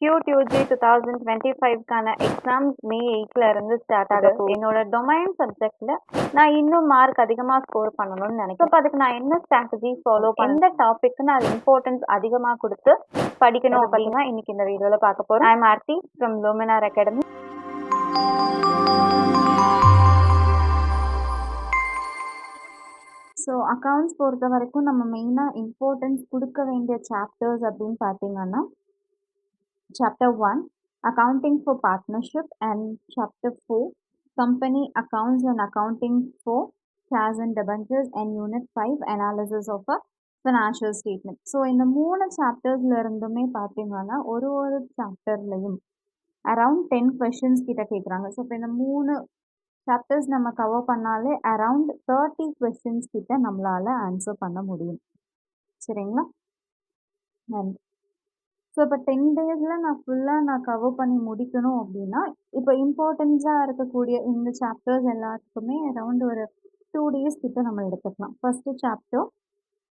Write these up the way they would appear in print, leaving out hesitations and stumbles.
QTUG 2025க்கான exams மே 8ல இருந்து start ஆக போகுது. என்னோட டொமைன் சப்ஜெக்ட்ல நான் இன்னும் மார்க் அதிகமா ஸ்கோர் பண்ணணும்னு நினைக்கிறேன். அப்ப அதுக்கு நான் என்ன ஸ்ட்ராட்டஜி ஃபாலோ எந்த டாபிக் நான் இம்பார்ட்டன்ஸ் அதிகமா கொடுத்து படிக்கணும் அப்படின்னா இன்னைக்கு இந்த வீடியோல பார்க்க போறோம். I am Aarthi from Luminar Academy. So accounts பொறுத்த வரைக்கும் நம்ம மெயினாக இம்பார்ட்டன்ஸ் கொடுக்க வேண்டிய சாப்டர்ஸ் அப்படின்னு பார்த்தீங்கன்னா Chapter 1 Accounting for Partnership and Chapter 4 Company Accounts and Accounting for Shares and Debentures and Unit 5 Analysis of a Financial Statement. So இந்த 3 சாப்டர்ஸ்ல இருந்துமே பார்த்தீங்கன்னா ஒரு சாப்டர்லையும் அரவுண்ட் 10 கொஷின்ஸ் கிட்ட கேட்குறாங்க. ஸோ இப்போ இந்த 3 சாப்டர்ஸ் நம்ம கவர் பண்ணாலே அரவுண்ட் 30 கொஷின்ஸ் கிட்ட நம்மளால ஆன்சர் பண்ண முடியும். சரிங்களா? நன்றி. ஸோ இப்போ 10 டேஸில் நான் ஃபுல்லாக கவர் பண்ணி முடிக்கணும் அப்படின்னா இப்போ இம்பார்ட்டன்ஸாக இருக்கக்கூடிய இந்த சாப்டர்ஸ் எல்லாத்துக்குமே அரவுண்ட் ஒரு 2 டேஸ் கிட்ட நம்ம எடுத்துக்கலாம். ஃபஸ்ட்டு சாப்டர்,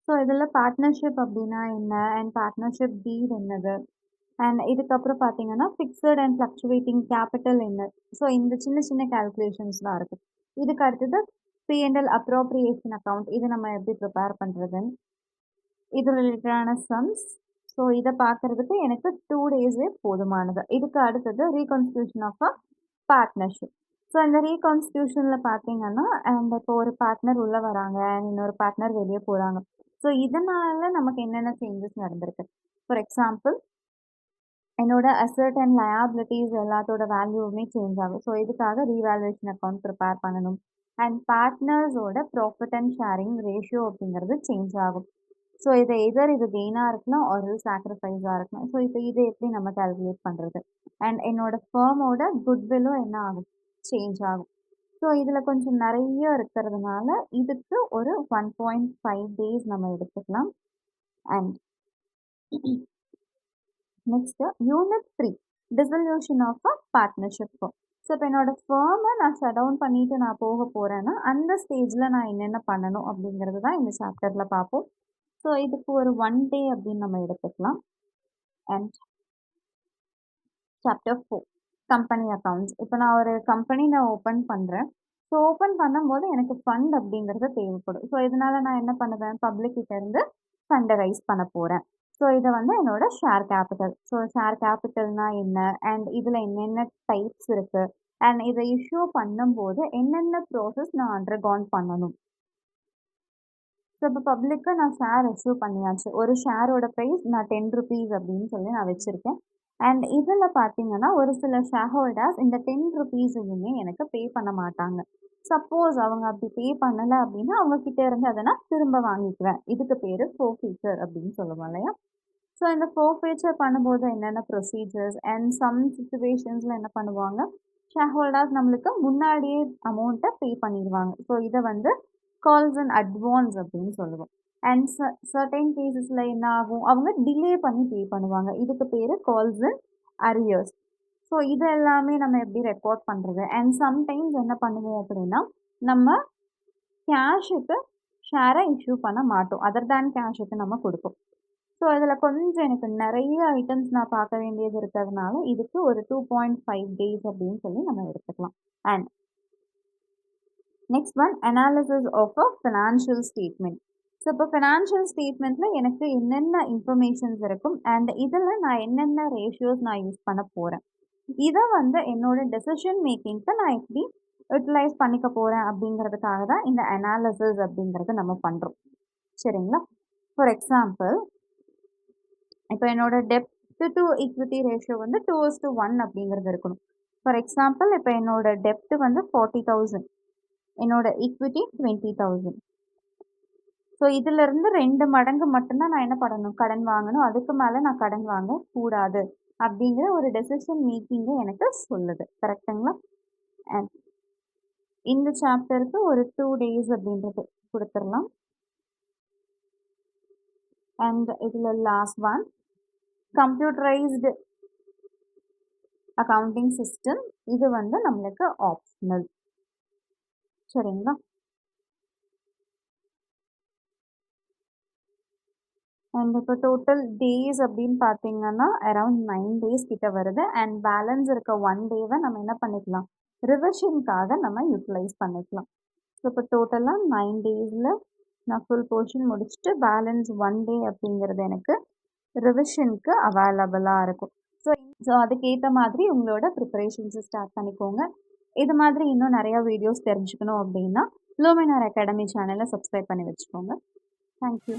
ஸோ இதில் பார்ட்னர்ஷிப் அப்படின்னா என்ன அண்ட் பார்ட்னர்ஷிப் டீட் என்னது அண்ட் இதுக்கப்புறம் பார்த்தீங்கன்னா ஃபிக்ஸட் அண்ட் ஃப்ளக்சுவேட்டிங் கேபிட்டல் என்ன. ஸோ இந்த சின்ன சின்ன கால்குலேஷன்ஸ்லாம் இருக்குது. இதுக்கு அடுத்தது P&L அப்ரோப்ரியேஷன் அக்கௌண்ட், இது நம்ம எப்படி ப்ரிப்பேர் பண்ணுறதுன்னு, இது ரிலேட்டடான சம்ஸ். ஸோ இதை பார்க்குறதுக்கு எனக்கு 2 டேஸே போதுமானது. இதுக்கு அடுத்தது ரீகான்ஸ்டியூஷன் ஆஃப் அ பார்ட்னர்ஷிப். ஸோ இந்த ரீகான்ஸ்டியூஷனில் பார்த்தீங்கன்னா அண்ட் இப்போ ஒரு பார்ட்னர் உள்ளே வராங்க அண்ட் இன்னொரு பார்ட்னர் வெளியே போகிறாங்க. ஸோ இதனால் நமக்கு என்னென்ன சேஞ்சஸ் நடந்திருக்கு. ஃபார் எக்ஸாம்பிள் என்னோட அசட் அண்ட் லயபிலிட்டிஸ் எல்லாத்தோட வேல்யூவுமே சேஞ்ச் ஆகும். ஸோ இதுக்காக ரீவேல்யூவேஷன் அக்கௌண்ட் ப்ரிப்பேர் பண்ணணும். அண்ட் பார்ட்னர்ஸோட ப்ராஃபிட் அண்ட் ஷேரிங் ரேஷியோ அப்படிங்கிறது சேஞ்ச் ஆகும். ஸோ இது எதர் இது கெயினாக இருக்கலாம் ஒரு சாக்ரிஃபைஸாக இருக்கலாம். ஸோ இப்போ இதை எப்படி நம்ம கால்குலேட் பண்ணுறது அண்ட் என்னோட ஃபர்மோட குட்வில்லும் என்ன ஆகும், சேஞ்ச் ஆகும். ஸோ இதில் கொஞ்சம் நிறைய இருக்கிறதுனால இதுக்கு ஒரு 1.5 டேஸ் நம்ம எடுத்துக்கலாம். And next unit 3 dissolution of a partnership. So இப்போ என்னோட ஃபர்மை நான் ஷட் டவுன் பண்ணிட்டு நான் போக போகிறேன்னா அந்த ஸ்டேஜில் நான் என்னென்ன பண்ணணும் அப்படிங்கிறது தான் இந்த சாப்டரில் பார்ப்போம். ஸோ இதுக்கு ஒரு 1 டே அப்படின்னு நம்ம எடுத்துக்கலாம். And chapter 4 company accounts. இப்போ நான் ஒரு கம்பெனி நான் ஓப்பன் பண்ணுறேன். ஸோ ஓப்பன் பண்ணும்போது எனக்கு ஃபண்ட் அப்படிங்கிறது தேவைப்படும். ஸோ இதனால் நான் என்ன பண்ணுவேன், பப்ளிக்கிட்ட இருந்து ஃபண்டை ரைஸ் பண்ண போகிறேன். ஸோ இதை வந்து என்னோட ஷேர் கேபிட்டல். ஸோ ஷேர் கேபிட்டல்னா என்ன அண்ட் இதில் என்னென்ன டைப்ஸ் இருக்குது அண்ட் இதை இஷ்யூ பண்ணும்போது என்னென்ன ப்ராசஸ் நான் அண்டர்கான் பண்ணணும். ஸோ இப்போ பப்ளிக்காக நான் ஷேர் இஷ்யூ பண்ணியாச்சு. ஒரு ஷேரோட ப்ரைஸ் நான் 10 rupees அப்படின்னு சொல்லி நான் வச்சுருக்கேன். அண்ட் இதில் பார்த்தீங்கன்னா ஒரு சில ஷேர் ஹோல்டர்ஸ் இந்த 10 rupeesயுமே எனக்கு பே பண்ண மாட்டாங்க. சப்போஸ் அவங்க அப்படி பே பண்ணலை அப்படின்னா அவங்கக்கிட்ட இருந்து அதை நான் திரும்ப வாங்கிக்குவேன். இதுக்கு பேர் ஃபோர்ஃபீச்சர் அப்படின்னு சொல்லுவோம் இல்லையா? ஸோ இந்த ஃபோர்ஃபீச்சர் பண்ணும்போது என்னென்ன ப்ரொசீஜர்ஸ் அண்ட் சம் சிச்சுவேஷன்ஸில் என்ன பண்ணுவாங்க, ஷேர் ஹோல்டர்ஸ் நம்மளுக்கு முன்னாடியே அமௌண்ட்டை பே பண்ணிடுவாங்க. ஸோ இதை வந்து கால்ஸ் அண்ட் அட்வான்ஸ் அப்படின்னு சொல்லுவோம். அண்ட் சர்டைன் கேசஸில் என்ன ஆகும், அவங்க டிலே பண்ணி பே பண்ணுவாங்க. இதுக்கு பேர் கால்ஸ் அண்ட் அரியர்ஸ். ஸோ இது எல்லாமே நம்ம எப்படி ரெக்கார்ட் பண்ணுறது. அண்ட் சம்டைம்ஸ் என்ன பண்ணுவோம் அப்படின்னா நம்ம கேஷுக்கு ஷேரை இஷ்யூ பண்ண மாட்டோம், அதர் தேன் கேஷுக்கு நம்ம கொடுப்போம். ஸோ இதில் கொஞ்சம் எனக்கு நிறைய ஐட்டம்ஸ் நான் பார்க்க வேண்டியது இருக்கிறதுனால இதுக்கு ஒரு 2.5 days அப்படின்னு சொல்லி நம்ம எடுத்துக்கலாம். And next one analysis of a financial statement. So இப்போ ஃபினான்ஷியல் ஸ்டேட்மெண்ட்டில் எனக்கு என்னென்ன இன்ஃபர்மேஷன்ஸ் இருக்கும் அண்ட் இதில் நான் என்னென்ன ரேஷியோஸ் நான் யூஸ் பண்ண போகிறேன், இதை வந்து என்னோட டெசிஷன் மேக்கிங்க்கு நான் எப்படி யூட்டிலைஸ் பண்ணிக்க போகிறேன் அப்படிங்கிறதுக்காக தான் இந்த அனாலிசிஸ் அப்படிங்கிறது நம்ம பண்ணுறோம். சரிங்களா? ஃபார் எக்ஸாம்பிள் இப்போ என்னோட டெப்ட் டு ஈக்விட்டி ரேஷியோ வந்து 2:1 அப்படிங்கிறது இருக்கணும். ஃபார் எக்ஸாம்பிள் இப்போ என்னோட டெப்ட் வந்து 40,000, என்னோட ஈக்விட்டி 20,000. ஸோ இதிலிருந்து 2 மடங்கு மட்டும்தான் நான் என்ன பண்ணணும், கடன் வாங்கணும். அதுக்கு மேலே நான் கடன் வாங்க கூடாது அப்படிங்கிற ஒரு டெசிஷன் மேக்கிங்கை எனக்கு சொல்லுது. கரெக்டுங்களா? அண்ட் இந்த சாப்டருக்கு ஒரு 2 days அப்படின்றது கொடுத்துடலாம். அண்ட் இதில் last one computerised accounting system. இது வந்து நம்மளுக்கு ஆப்ஷனல். சரிங்களா? அண்ட் இப்போ டோட்டல் டேஸ் அப்படின்னு பார்த்தீங்கன்னா அரௌண்ட் 9 டேஸ் கிட்ட வருது. அண்ட் பேலன்ஸ் இருக்க 1 டேவை நம்ம என்ன பண்ணிக்கலாம், ரிவிஷனுக்காக நம்ம யூட்டிலைஸ் பண்ணிக்கலாம். ஸோ இப்போ டோட்டலாக 9 டேஸில் நான் ஃபுல் போர்ஷன் முடிச்சுட்டு பேலன்ஸ் 1 டே அப்படிங்கிறது எனக்கு ரிவிஷனுக்கு அவைலபிளாக இருக்கும். ஸோ அதுக்கேற்ற மாதிரி உங்களோட ப்ரிப்பரேஷன்ஸை ஸ்டார்ட் பண்ணிக்கோங்க. இது மாதிரி இன்னும் நிறையா வீடியோஸ் தெரிஞ்சுக்கணும் அப்படின்னா லூமினார் அகாடமி சேனலை சப்ஸ்கிரைப் பண்ணி வச்சுக்கோங்க. தேங்க்யூ.